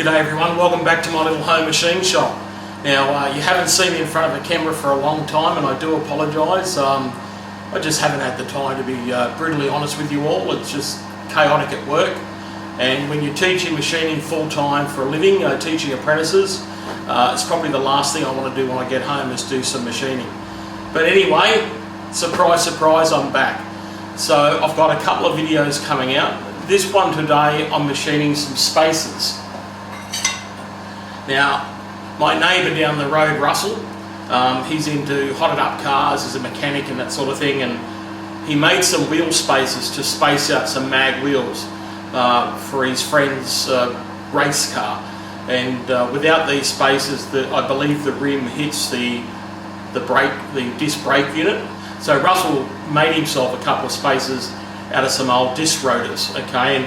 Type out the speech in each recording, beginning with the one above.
G'day everyone, welcome back to my little home machine shop. Now you haven't seen me in front of a camera for a long time and I do apologise. I just haven't had the time to be brutally honest with you all. It's just chaotic at work, and when you're teaching machining full time for a living, teaching apprentices, it's probably the last thing I want to do when I get home is do some machining. But anyway, surprise surprise, I'm back. So I've got a couple of videos coming out. This one today I'm machining some spacers. Now my neighbour down the road, Russel, he's into hotted up cars, he's a mechanic and that sort of thing, and he made some wheel spacers to space out some mag wheels for his friend's race car. And without these spacers, I believe the rim hits the disc brake unit. So Russell made himself a couple of spacers out of some old disc rotors, okay, and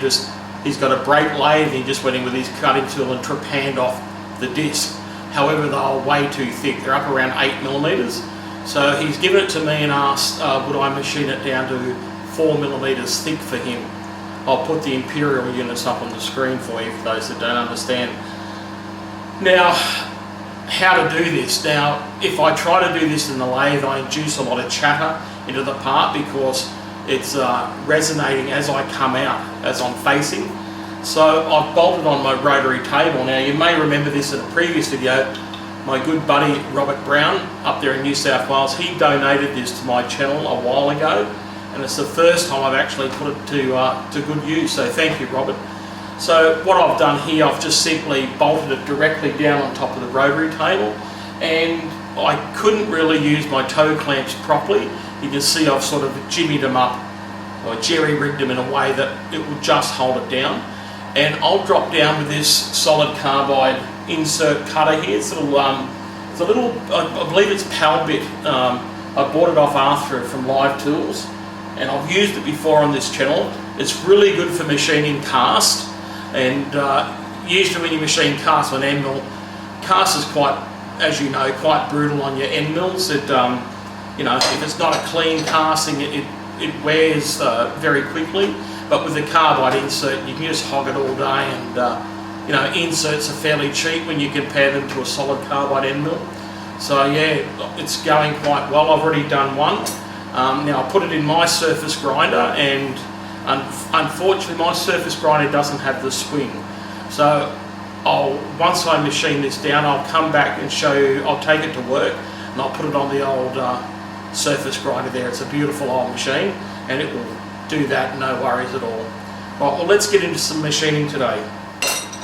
he's got a brake lathe, and he just went in with his cutting tool and trepanned off the disc. However, they are way too thick. They're up around 8mm. So he's given it to me and asked would I machine it down to 4mm thick for him. I'll put the imperial units up on the screen for you for those that don't understand. Now, how to do this. Now, if I try to do this in the lathe, I induce a lot of chatter into the part because it's resonating as I come out, as I'm facing. So I've bolted on my rotary table. Now you may remember this in a previous video. My good buddy Robert Brown up there in New South Wales, he donated this to my channel a while ago, and it's the first time I've actually put it to good use, so thank you, Robert. So what I've done here, I've just simply bolted it directly down on top of the rotary table, and I couldn't really use my toe clamps properly. You can see I've sort of jimmied them up, or jerry-rigged them in a way that it would just hold it down. And I'll drop down with this solid carbide insert cutter here. It's a little, I believe it's PAL bit. I bought it off Arthur from Live Tools, and I've used it before on this channel. It's really good for machining cast, and usually when you machine cast on end mill, cast is quite, as you know, quite brutal on your end mills. It, you know, if it's not a clean casting, it wears very quickly. But with the carbide insert, you can just hog it all day, and you know, inserts are fairly cheap when you compare them to a solid carbide end mill. So yeah, it's going quite well. I've already done one. Now I put it in my surface grinder, and unfortunately my surface grinder doesn't have the swing. So once I machine this down, I'll come back and show you. I'll take it to work and I'll put it on the old surface grinder there. It's a beautiful old machine, and it will do that, no worries at all. Right, well, let's get into some machining today.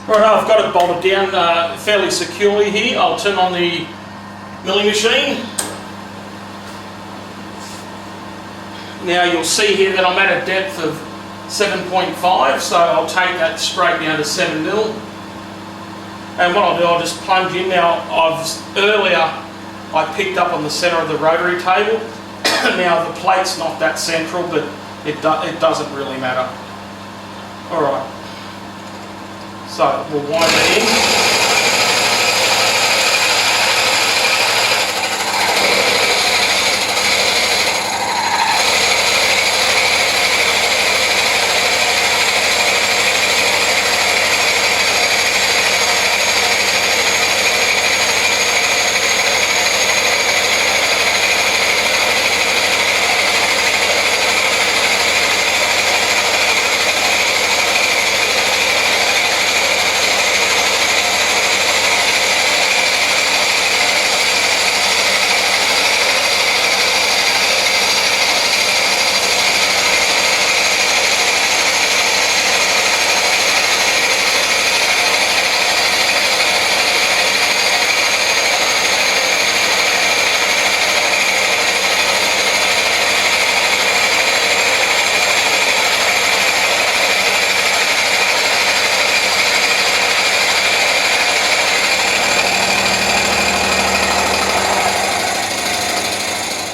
Right, I've got it bolted down fairly securely here. I'll turn on the milling machine. Now you'll see here that I'm at a depth of 7.5, so I'll take that straight down to 7mm. And what I'll do, I'll just plunge in. Now, earlier I picked up on the centre of the rotary table. Now the plate's not that central, but it doesn't really matter. Alright, so we'll wind it in.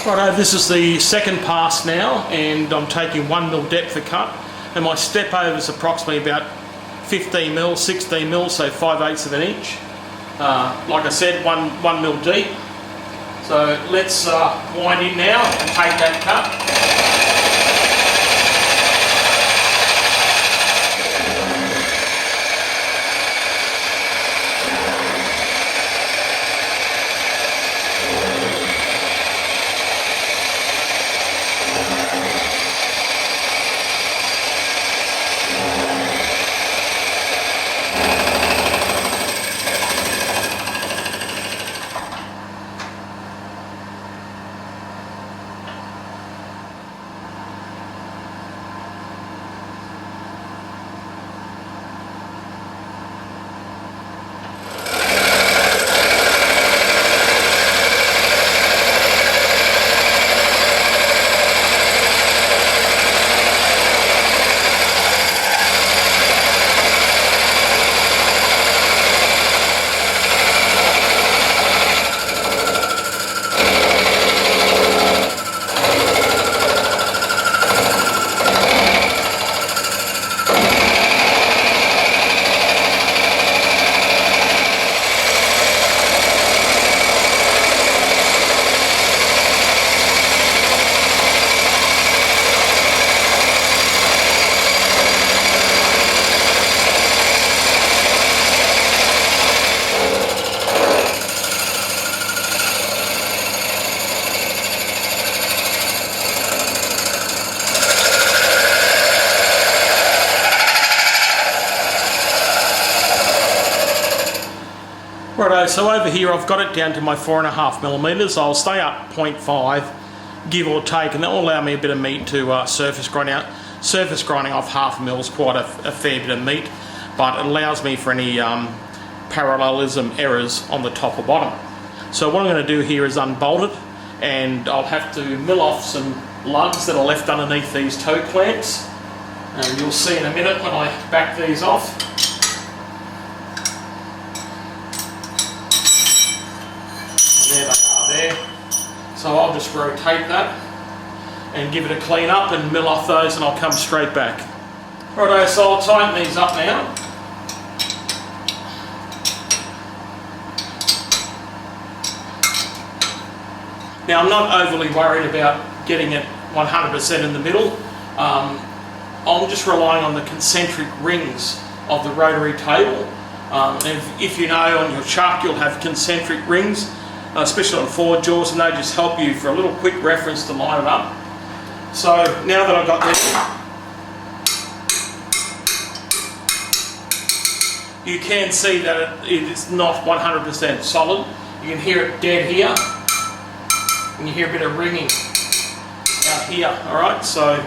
Righto, this is the second pass now, and I'm taking 1mm depth of cut, and my step over is approximately about 15mm, 16mm, so 5/8 of an inch. Like I said, 1mm deep. So let's wind in now and take that cut. Righto, so over here I've got it down to my 4.5 millimeters. I'll stay up 0.5, give or take, and that will allow me a bit of meat to surface grind out. Surface grinding off 0.5 mil is quite a fair bit of meat, but it allows me for any parallelism errors on the top or bottom. So what I'm going to do here is unbolt it, and I'll have to mill off some lugs that are left underneath these toe clamps, and you'll see in a minute when I back these off. And there they are there. So I'll just rotate that and give it a clean up and mill off those, and I'll come straight back. Righto, so I'll tighten these up now. Now I'm not overly worried about getting it 100% in the middle. I'm just relying on the concentric rings of the rotary table. If you know, on your chuck you'll have concentric rings, especially on forward jaws, and they just help you for a little quick reference to line it up. So now that I've got this, you can see that it is not 100% solid. You can hear it dead here, and you hear a bit of ringing out here. Alright, so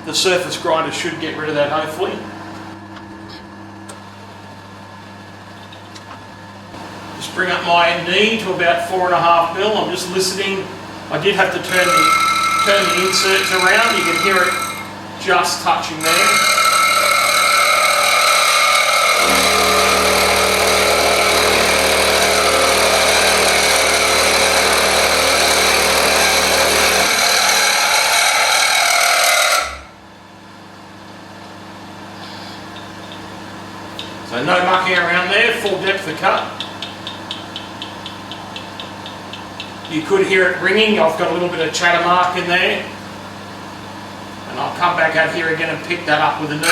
the surface grinder should get rid of that hopefully. Just bring up my knee to about 4.5 mil. I'm just listening. I did have to turn the inserts around. You can hear it just touching there. So no mucking around there, full depth of cut. You could hear it ringing. I've got a little bit of chatter mark in there. And I'll come back out here again and pick that up with a knee.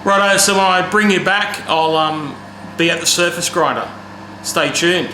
Righto, so when I bring you back, I'll be at the surface grinder. Stay tuned.